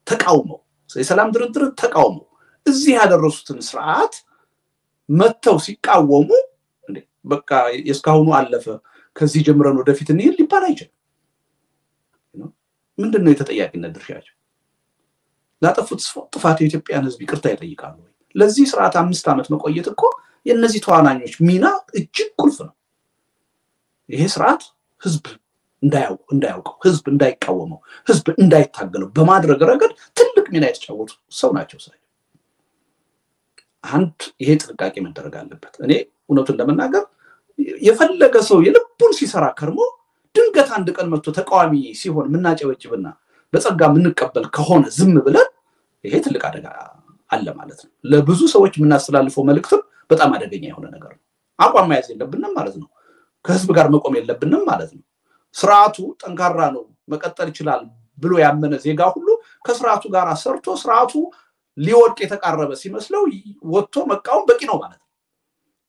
ተቃውመው የሰላም ድርድርን ተቃውመው እዚህ ያደረሱትን ስርዓት መተው ሲቃወሙ እንዴ በቃ የስካሁኑ አለፈ ከዚህ ጀምረን ወደፊት እንሂድ ሊባል አይችልም። ምንድነው የተጠያቂነት ድርሻቸው? ላጠፉት ጥፋት የኢትዮጵያን ህዝብ ይቅርታ ይጠይቃሉ ወይ? ለዚህ ስርዓት 5 ዓመት መቆየት እኮ የነዚህ ተዋናኞች ሚና እጅግ ቁልፍ ነው። ይሄ ስርዓት ህዝብ እንዳያውቀው ህዝብ እንዳይቃወመው ህዝብ እንዳይታገለው በማድረግ ረገድ ትልቅ ሚና የተጫወቱ ሰው ናቸው። አንድ ይሄ ጥንቃቄ መደረግ አለበት። እኔ እውነቱን ለመናገር የፈለገ ሰው የልቡን ሲሰራ ከርሞ ድንገት አንድ ቀን መጥቶ ተቃዋሚ ሲሆን ምናጨበጭብና በጸጋ ምንቀበል ከሆነ ዝም ብለን ይሄ ትልቅ አደጋ አለ ማለት ነው። ለብዙ ሰዎች ምናስተላልፈው መልእክትም በጣም አደገኛ የሆነ ነገር ነው። አቋም መያዝ የለብንም ማለት ነው። ከህዝብ ጋር መቆም የለብንም ማለት ነው። ስርዓቱ ጠንካራ ነው መቀጠል ይችላል ብሎ ያመነ ዜጋ ሁሉ ከስርዓቱ ጋር ሰርቶ ስርዓቱ ሊወድቅ የተቃረበ ሲመስለው ወጥቶ መቃወም በቂ ነው ማለት ነው።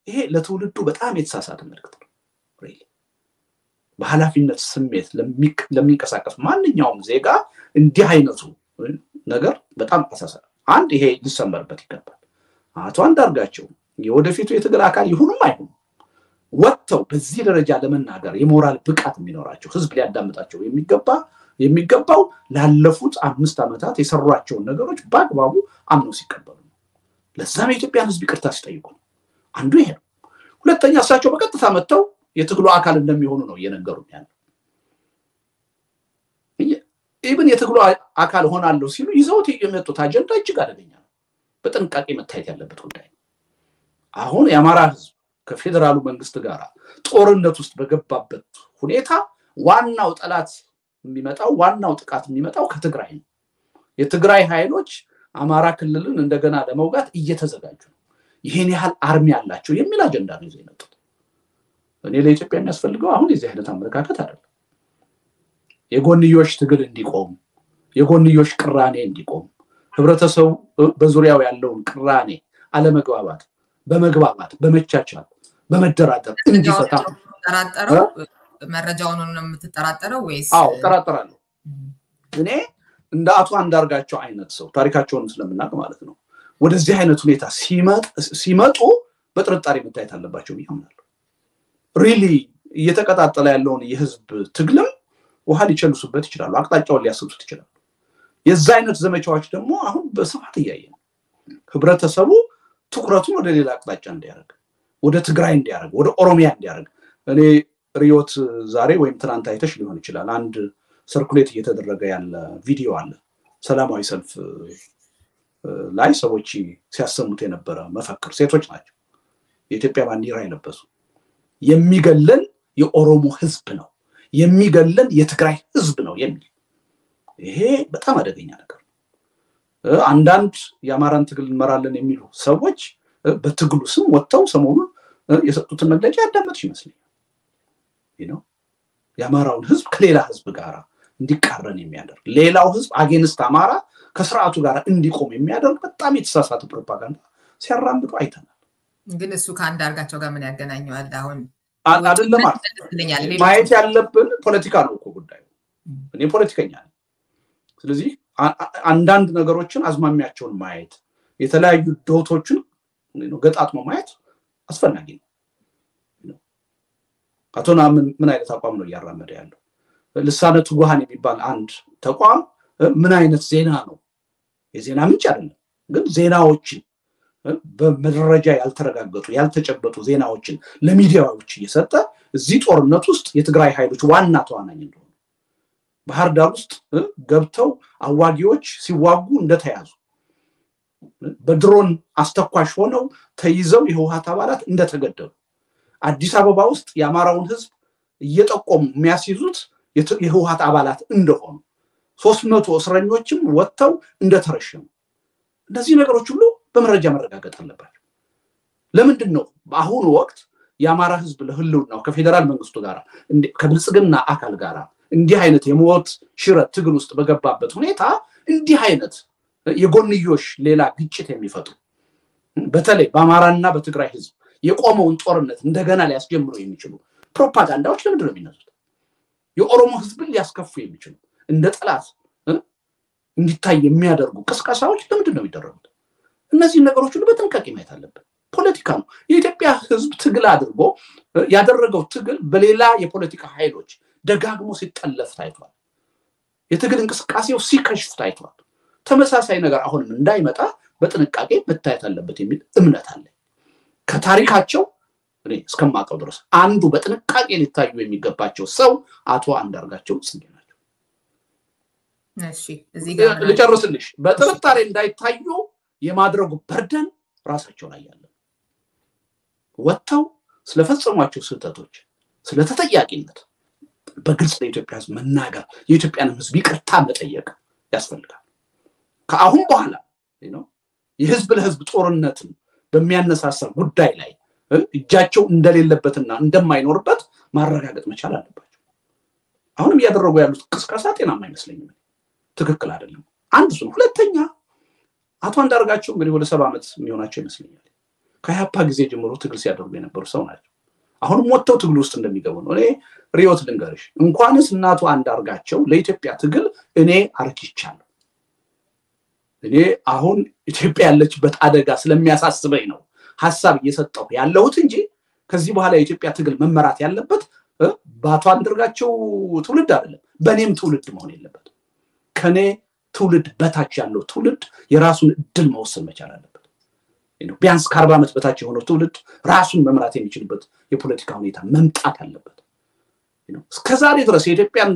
ይሄ ለትውልዱ በጣም የተሳሳተ መልእክት ነው። በኃላፊነት ስሜት ለሚንቀሳቀስ ማንኛውም ዜጋ እንዲህ አይነቱ ነገር በጣም አሳሳቢ አንድ ይሄ ሊሰመርበት ይገባል። አቶ አንዳርጋቸው የወደፊቱ የትግል አካል ይሁንም አይሁን ወጥተው በዚህ ደረጃ ለመናገር የሞራል ብቃት የሚኖራቸው ህዝብ ሊያዳምጣቸው የሚገባው ላለፉት 5 ዓመታት የሰሯቸውን ነገሮች በአግባቡ አምነው ሲቀበሉ ነው። ለዛም የኢትዮጵያን ህዝብ ይቅርታ ሲጠይቁ አንዱ ይሄ ነው። ሁለተኛ እሳቸው በቀጥታ መጥተው የትግሉ አካል እንደሚሆኑ ነው እየነገሩን ያለው። ኢቭን የትግሉ አካል ሆናለሁ ሲሉ ይዘውት የመጡት አጀንዳ እጅግ አደገኛ ነው። በጥንቃቄ መታየት ያለበት ጉዳይ ነው። አሁን የአማራ ህዝብ ከፌደራሉ መንግስት ጋር ጦርነት ውስጥ በገባበት ሁኔታ ዋናው ጠላት የሚመጣው ዋናው ጥቃት የሚመጣው ከትግራይ ነው። የትግራይ ኃይሎች አማራ ክልልን እንደገና ለመውጋት እየተዘጋጁ ነው። ይሄን ያህል አርሚ ያላቸው የሚል አጀንዳ ነው ይዘው የመጡት። እኔ ለኢትዮጵያ የሚያስፈልገው አሁን የዚህ አይነት አመለካከት አይደለም። የጎንዮሽ ትግል እንዲቆም የጎንዮሽ ቅራኔ እንዲቆም ህብረተሰቡ በዙሪያው ያለውን ቅራኔ አለመግባባት በመግባባት በመቻቻል በመደራደር እንዲፈታ ተራጠረው መረጃውን ነው የምትጠራጠረው ወይስ? አዎ ተራጠራለሁ። እኔ እንደ አቶ አንዳርጋቸው አይነት ሰው ታሪካቸውን ስለምናውቅ ማለት ነው ወደዚህ አይነት ሁኔታ ሲመጡ በጥርጣሬ መታየት አለባቸው ይያምናሉ። ሪሊ እየተቀጣጠለ ያለውን የህዝብ ትግልም ውሃ ሊጨልሱበት ይችላሉ፣ አቅጣጫውን ሊያስቱት ይችላሉ። የዛ አይነት ዘመቻዎች ደግሞ አሁን በስፋት እያየን ህብረተሰቡ ትኩረቱን ወደ ሌላ አቅጣጫ እንዲያደርግ፣ ወደ ትግራይ እንዲያደርግ፣ ወደ ኦሮሚያ እንዲያደርግ እኔ ሪዮት ዛሬ ወይም ትናንት አይተሽ ሊሆን ይችላል አንድ ሰርኩሌት እየተደረገ ያለ ቪዲዮ አለ። ሰላማዊ ሰልፍ ላይ ሰዎች ሲያሰሙት የነበረ መፈክር ሴቶች ናቸው የኢትዮጵያ ባንዲራ የለበሱ የሚገለን የኦሮሞ ህዝብ ነው የሚገለን የትግራይ ህዝብ ነው የሚል ይሄ በጣም አደገኛ ነገር ነው። አንዳንድ የአማራን ትግል እንመራለን የሚሉ ሰዎች በትግሉ ስም ወጥተው ሰሞኑን የሰጡትን መግለጫ ያዳመጥሽ ይመስለኛል። የአማራውን ህዝብ ከሌላ ህዝብ ጋር እንዲቃረን የሚያደርግ ሌላው ህዝብ አጌንስት አማራ ከስርዓቱ ጋር እንዲቆም የሚያደርግ በጣም የተሳሳተ ፕሮፓጋንዳ ሲያራምዱ አይተናል። ግን እሱ ከአንዳርጋቸው ጋር ምን ያገናኘዋል? አሁን አይደለም ማየት ያለብን ፖለቲካ ነው እኮ ጉዳዩ። እኔ ፖለቲከኛ ነኝ። ስለዚህ አንዳንድ ነገሮችን አዝማሚያቸውን ማየት የተለያዩ ዶቶችን ገጣጥሞ ማየት አስፈላጊ ነው። አቶና ምን አይነት አቋም ነው ያራመደ ያለው? ልሳነ ትጉሃን የሚባል አንድ ተቋም ምን አይነት ዜና ነው? የዜና ምንጭ አይደለም ግን ዜናዎችን በመረጃ ያልተረጋገጡ ያልተጨበጡ ዜናዎችን ለሚዲያዎች እየሰጠ እዚህ ጦርነት ውስጥ የትግራይ ኃይሎች ዋና ተዋናኝ እንደሆኑ ባህር ዳር ውስጥ ገብተው አዋጊዎች ሲዋጉ እንደተያዙ በድሮን አስተኳሽ ሆነው ተይዘው የህወሓት አባላት እንደተገደሉ አዲስ አበባ ውስጥ የአማራውን ህዝብ እየጠቆሙ የሚያስይዙት የህወሓት አባላት እንደሆኑ 300 እስረኞችም ወጥተው እንደተረሸኑ እነዚህ ነገሮች ሁሉ በመረጃ መረጋገጥ አለባቸው። ለምንድን ነው በአሁኑ ወቅት የአማራ ህዝብ ለህልውናው ከፌደራል መንግስቱ ጋር ከብልጽግና አካል ጋር እንዲህ አይነት የሞት ሽረት ትግል ውስጥ በገባበት ሁኔታ እንዲህ አይነት የጎንዮሽ ሌላ ግጭት የሚፈጥሩ በተለይ በአማራና በትግራይ ህዝብ የቆመውን ጦርነት እንደገና ሊያስጀምሩ የሚችሉ ፕሮፓጋንዳዎች ለምንድን ነው የሚነሱት? የኦሮሞ ህዝብን ሊያስከፉ የሚችሉ እንደ ጠላት እንዲታይ የሚያደርጉ ቅስቀሳዎች ለምንድን ነው የሚደረጉት? እነዚህ ነገሮች ሁሉ በጥንቃቄ ማየት አለብን። ፖለቲካ ነው። የኢትዮጵያ ህዝብ ትግል አድርጎ ያደረገው ትግል በሌላ የፖለቲካ ኃይሎች ደጋግሞ ሲጠለፍ ታይቷል። የትግል እንቅስቃሴው ሲከሽፍ ታይቷል። ተመሳሳይ ነገር አሁንም እንዳይመጣ በጥንቃቄ መታየት አለበት የሚል እምነት አለ። ከታሪካቸው እኔ እስከማውቀው ድረስ አንዱ በጥንቃቄ ሊታዩ የሚገባቸው ሰው አቶ አንዳርጋቸው ጽጌ ናቸው። እሺ እዚህ ጋር ልጨርስልሽ። በጥርጣሬ እንዳይታዩ የማድረጉ በርደን ራሳቸው ላይ ያለ ወጥተው ስለፈጸሟቸው ስህተቶች ስለተጠያቂነት በግልጽ ለኢትዮጵያ ህዝብ መናገር የኢትዮጵያን ህዝብ ይቅርታ መጠየቅ ያስፈልጋል። ከአሁን በኋላ የህዝብ ለህዝብ ጦርነትን በሚያነሳሳ ጉዳይ ላይ እጃቸው እንደሌለበትና እንደማይኖርበት ማረጋገጥ መቻል አለባቸው። አሁንም ያደረጉ ያሉት ቅስቀሳ ጤናማ አይመስለኝም፣ ትክክል አይደለም። አንድ እሱ ነው። ሁለተኛ አቶ አንዳርጋቸው እንግዲህ ወደ 70 ዓመት የሚሆናቸው ይመስለኛል። ከያፓ ጊዜ ጀምሮ ትግል ሲያደርጉ የነበሩ ሰው ናቸው። አሁንም ወጥተው ትግል ውስጥ እንደሚገቡ ነው። እኔ ሪዮት ልንገርሽ እንኳንስ እናቱ አንዳርጋቸው ለኢትዮጵያ ትግል እኔ አርጅቻለሁ። እኔ አሁን ኢትዮጵያ ያለችበት አደጋ ስለሚያሳስበኝ ነው ሐሳብ እየሰጠው ያለሁት እንጂ ከዚህ በኋላ የኢትዮጵያ ትግል መመራት ያለበት በአቶ አንዳርጋቸው ትውልድ አይደለም፣ በኔም ትውልድ መሆን የለበት። ከኔ ትውልድ በታች ያለው ትውልድ የራሱን እድል መወሰን መቻል አለበት። ቢያንስ ከ40 ዓመት በታች የሆነው ትውልድ ራሱን መምራት የሚችልበት የፖለቲካ ሁኔታ መምጣት አለበት። እስከዛሬ ድረስ የኢትዮጵያን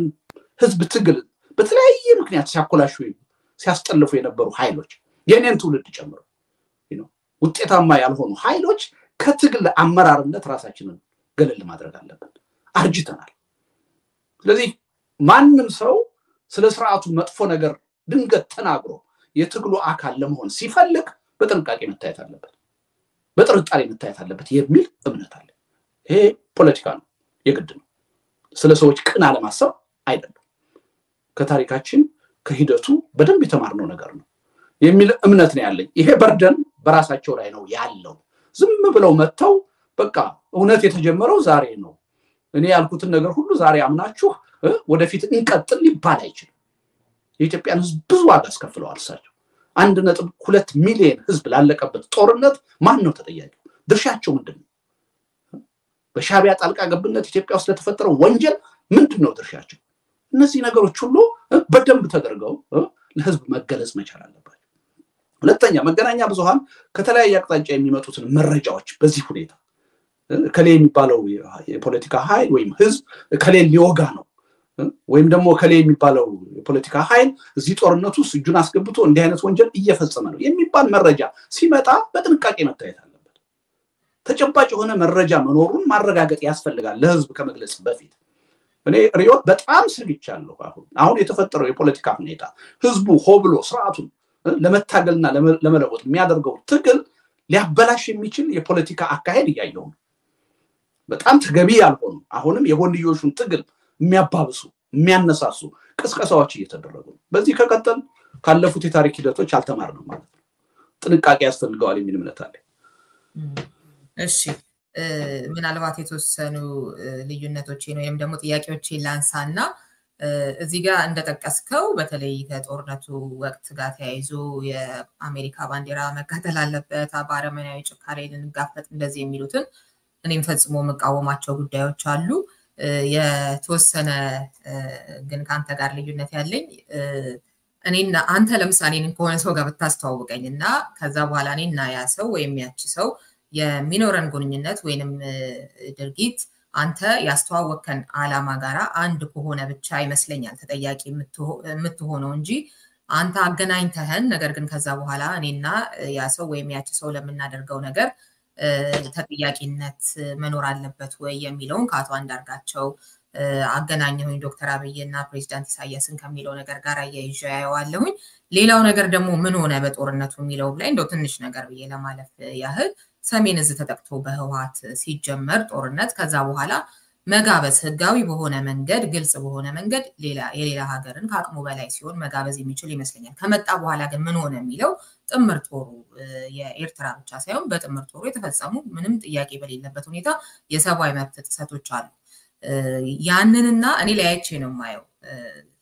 ህዝብ ትግል በተለያየ ምክንያት ሲያኮላሹ ሲያስጠልፉ የነበሩ ኃይሎች የኔን ትውልድ ጨምሮ ውጤታማ ያልሆኑ ኃይሎች ከትግል አመራርነት ራሳችንን ገለል ማድረግ አለበት። አርጅተናል። ስለዚህ ማንንም ሰው ስለ ስርዓቱ መጥፎ ነገር ድንገት ተናግሮ የትግሉ አካል ለመሆን ሲፈልግ በጥንቃቄ መታየት አለበት፣ በጥርጣሬ መታየት አለበት የሚል እምነት አለ። ይሄ ፖለቲካ ነው፣ የግድ ነው። ስለ ሰዎች ቅን አለማሰብ አይደለም። ከታሪካችን ከሂደቱ በደንብ የተማርነው ነገር ነው። የሚል እምነት ነው ያለኝ ይሄ በርደን በራሳቸው ላይ ነው ያለው ዝም ብለው መተው በቃ እውነት የተጀመረው ዛሬ ነው እኔ ያልኩትን ነገር ሁሉ ዛሬ አምናችሁ ወደፊት እንቀጥል ሊባል አይችልም የኢትዮጵያን ህዝብ ብዙ ዋጋ አስከፍለዋል እሳቸው 1.2 ሚሊዮን ህዝብ ላለቀበት ጦርነት ማን ነው ተጠያቂው ድርሻቸው ምንድነው በሻቢያ ጣልቃ ገብነት ኢትዮጵያ ውስጥ ለተፈጠረው ወንጀል ምንድነው ድርሻቸው እነዚህ ነገሮች ሁሉ በደንብ ተደርገው ለህዝብ መገለጽ መቻል አለባቸው ሁለተኛ መገናኛ ብዙሃን ከተለያየ አቅጣጫ የሚመጡትን መረጃዎች በዚህ ሁኔታ ከሌ የሚባለው የፖለቲካ ኃይል ወይም ህዝብ ከሌ ሊወጋ ነው ወይም ደግሞ ከሌ የሚባለው የፖለቲካ ኃይል እዚህ ጦርነቱ ውስጥ እጁን አስገብቶ እንዲህ አይነት ወንጀል እየፈጸመ ነው የሚባል መረጃ ሲመጣ በጥንቃቄ መታየት አለበት ተጨባጭ የሆነ መረጃ መኖሩን ማረጋገጥ ያስፈልጋል ለህዝብ ከመግለጽ በፊት እኔ ሪዮት በጣም ስግቻለሁ አሁን የተፈጠረው የፖለቲካ ሁኔታ ህዝቡ ሆብሎ ስርዓቱን ለመታገልና ለመለወጥ የሚያደርገው ትግል ሊያበላሽ የሚችል የፖለቲካ አካሄድ ያያየው በጣም ተገቢ ያልሆኑ አሁንም የጎንዮሹን ትግል የሚያባብሱ የሚያነሳሱ ቅስቀሳዎች እየተደረጉ በዚህ ከቀጠል ካለፉት የታሪክ ሂደቶች አልተማርንም ማለት ነው ጥንቃቄ ያስፈልጋል የሚል እምነት አለ እሺ ምናልባት የተወሰኑ ልዩነቶች ነው ወይም ደግሞ ጥያቄዎች ላንሳና እዚህ ጋር እንደተጠቀስከው በተለይ ከጦርነቱ ወቅት ጋር ተያይዞ የአሜሪካ ባንዲራ መካተል አለበት አባረመናዊ ጭካኔ ልንጋፈጥ እንደዚህ የሚሉትን እኔም ፈጽሞ መቃወማቸው ጉዳዮች አሉ የተወሰነ ግን ካንተ ጋር ልዩነት ያለኝ እኔና አንተ ለምሳሌ እኔን ከሆነ ሰው ጋር ብታስተዋውቀኝና ከዛ በኋላ እኔና ያ ሰው ወይም ያቺ ሰው የሚኖረን ግንኙነት ወይንም ድርጊት አንተ ያስተዋወከን ዓላማ ጋራ አንድ ከሆነ ብቻ ይመስለኛል ተጠያቂ የምትሆነው እንጂ አንተ አገናኝተህን ነገር ግን ከዛ በኋላ እኔና ያ ሰው ወይም ያቺ ሰው ለምናደርገው ነገር ተጠያቂነት መኖር አለበት ወይ የሚለውን ካቶ አንዳርጋቸው አገናኘሁኝ ዶክተር አብይና ፕሬዝዳንት ኢሳያስን ከሚለው ነገር ጋር ያያያዋለሁኝ ሌላው ነገር ደግሞ ምን ሆነ በጦርነቱ የሚለው ላይ እንደው ትንሽ ነገር ብዬ ለማለፍ ያህል ሰሜን እዝ ተጠቅቶ በህዋት ሲጀመር ጦርነት ከዛ በኋላ መጋበዝ ህጋዊ በሆነ መንገድ ግልጽ በሆነ መንገድ የሌላ ሀገርን ከአቅሙ በላይ ሲሆን መጋበዝ የሚችል ይመስለኛል ከመጣ በኋላ ግን ምን ሆነ የሚለው ጥምር ጦሩ የኤርትራ ብቻ ሳይሆን በጥምር ጦሩ የተፈጸሙ ምንም ጥያቄ በሌለበት ሁኔታ የሰብአዊ መብት ጥሰቶች አሉ ያንንና እኔ ለያይቼ ነው ማየው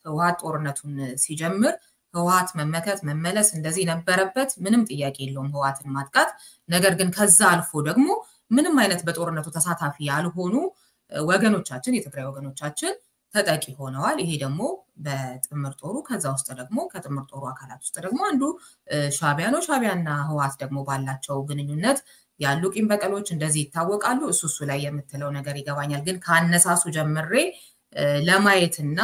ህዋት ጦርነቱን ሲጀምር ህዋት መመከት መመለስ እንደዚህ ነበረበት ምንም ጥያቄ የለውም ህዋትን ማጥቃት ነገር ግን ከዛ አልፎ ደግሞ ምንም አይነት በጦርነቱ ተሳታፊ ያልሆኑ ወገኖቻችን የትግራይ ወገኖቻችን ተጠቂ ሆነዋል ይሄ ደግሞ በጥምር ጦሩ ከዛ ውስጥ ደግሞ ከጥምር ጦሩ አካላት ውስጥ ደግሞ አንዱ ሻቢያና ህዋት ደግሞ ባላቸው ግንኙነት ያሉ ቂም በቀሎች እንደዚህ ይታወቃሉ እሱ ላይ የምትለው ነገር ይገባኛል ግን ካነሳሱ ጀምሬ ለማየትና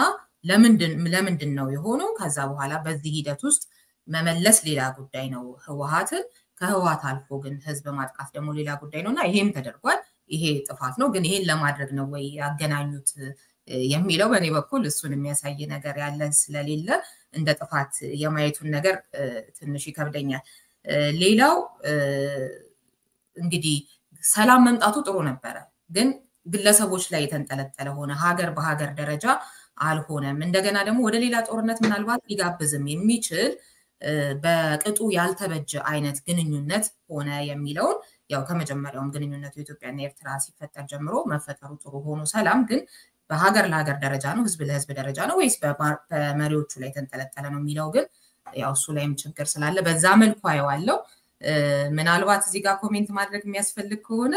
ለምንድን ነው የሆነው ከዛ በኋላ በዚህ ሂደት ውስጥ መመለስ ሌላ ጉዳይ ነው ህዋትን ከህዋት አልፎ ግን ህዝብ ማጥቃት ደግሞ ሌላ ጉዳይ ነውና ይሄም ተደርጓል ይሄ ጥፋት ነው ግን ይሄን ለማድረግ ነው ወይ ያገናኙት የሚለው በኔ በኩል እሱን የሚያሳይ ነገር ያለ ስለሌለ እንደ ጥፋት የማየቱን ነገር ትንሽ ይከብደኛል ሌላው እንግዲህ ሰላም መምጣቱ ጥሩ ነበር ግን ግለሰቦች ላይ የተንጠለጠለ ሆነ ሀገር በሀገር ደረጃ አልሆነም እንደገና ደግሞ ወደ ሌላ ጦርነት ምናልባት ሊጋብዝም የሚችል በቅጡ ያልተበጀ አይነት ግንኙነት ሆነ የሚለውን ያው ከመጀመሪያውም ግንኙነቱ ኢትዮጵያና ኤርትራ ሲፈጠር ጀምሮ መፈጠሩ ጥሩ ሆኖ ሰላም ግን በሀገር ለሀገር ደረጃ ነው ህዝብ ለህዝብ ደረጃ ነው ወይስ በመሪዎቹ ላይ ተንጠለጠለ ነው የሚለው ግን ያው እሱ ላይም ችግር ስላለ በዛ መልኩ አየዋለሁ ምናልባት እዚህ ጋር ኮሜንት ማድረግ የሚያስፈልግ ከሆነ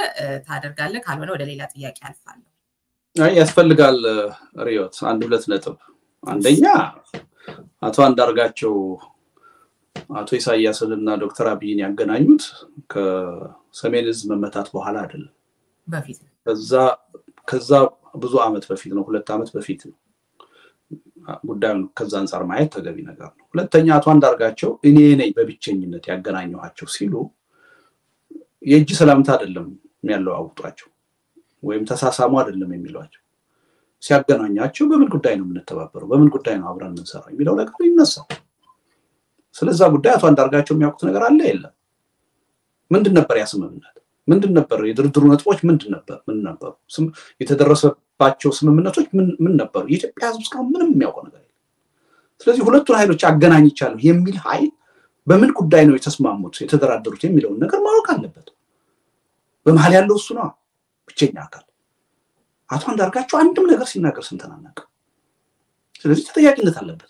ታደርጋለህ ካልሆነ ወደ ሌላ ጥያቄ አልፋለሁ ያስፈልጋል ሪዮት አንድ ሁለት ነጥብ አንደኛ አቶ አንዳርጋቸው አቶ ኢሳያስንና ዶክተር አብይን ያገናኙት ከሰሜን እዝ መመታት በኋላ አይደለም በፊት ከዛ ብዙ አመት በፊት ነው 2 አመት በፊት ነው ጉዳዩን ከዛ አንፃር ማየት ተገቢ ነገር ነው ሁለተኛ አቶ አንዳርጋቸው እኔ ነኝ በብቸኝነት ያገናኘኋቸው ሲሉ የእጅ ሰላምታ አይደለም የሚያለዋውጧቸው ወይም ተሳሳሙ አይደለም የሚሏቸው ሲያገናኛቸው በምን ጉዳይ ነው የምንተባበረው በምን ጉዳይ ነው አብረን እንሰራው የሚለው ነገር ይነሳል ስለዛ ጉዳይ አቶ አንዳርጋቸው የሚያውቁት ነገር አለ የለም ምንድን ነበር ያስመምነት ምንድን ነበር የድርድሩ ነጥቦች ምንድን ነበር የተደረሰባቸው ስምምነቶች ምን ነበር የኢትዮጵያ ህዝብ እስካሁን ምንም የሚያውቀው ነገር የለም ስለዚህ ሁለቱን ኃይሎች አገናኝቻለሁ የሚል ኃይል በምን ጉዳይ ነው የተስማሙት የተደራደሩት የሚለውን ነገር ማወቅ አለበት። በመሃል ያለው እሱ ነው ብቸኛ አካል። አቶ አንዳርጋቸው አንድም ነገር ሲናገር ሰምተናናቅ። ስለዚህ ተጠያቂነት አለበት።